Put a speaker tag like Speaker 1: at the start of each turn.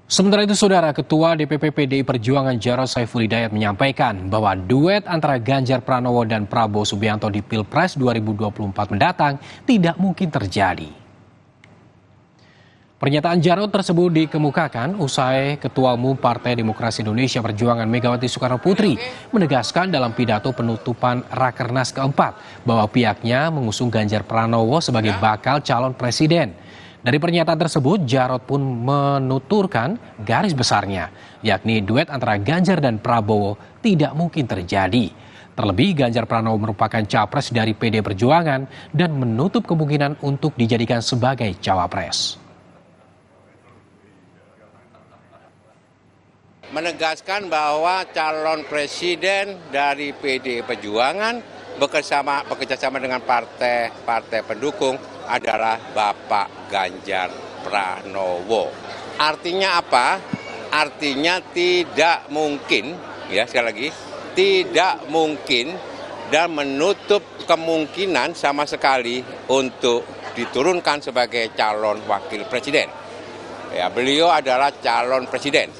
Speaker 1: Sementara itu, Saudara, Ketua DPP PDI Perjuangan Jarod Saiful Hidayat menyampaikan bahwa duet antara Ganjar Pranowo dan Prabowo Subianto di Pilpres 2024 mendatang tidak mungkin terjadi. Pernyataan Jarod tersebut dikemukakan usai Ketua Umum Partai Demokrasi Indonesia Perjuangan Megawati Soekarno Putri menegaskan dalam pidato penutupan Rakernas keempat bahwa pihaknya mengusung Ganjar Pranowo sebagai bakal calon presiden. Dari pernyataan tersebut, Jarod pun menuturkan garis besarnya, yakni duet antara Ganjar dan Prabowo tidak mungkin terjadi. Terlebih, Ganjar Pranowo merupakan capres dari PD Perjuangan dan menutup kemungkinan untuk dijadikan sebagai cawapres.
Speaker 2: Menegaskan bahwa calon presiden dari PD Perjuangan bekerjasama dengan partai pendukung adalah Bapak Ganjar Pranowo. Artinya apa? Artinya tidak mungkin, ya sekali lagi, tidak mungkin dan menutup kemungkinan sama sekali untuk diturunkan sebagai calon wakil presiden. Ya, beliau adalah calon presiden.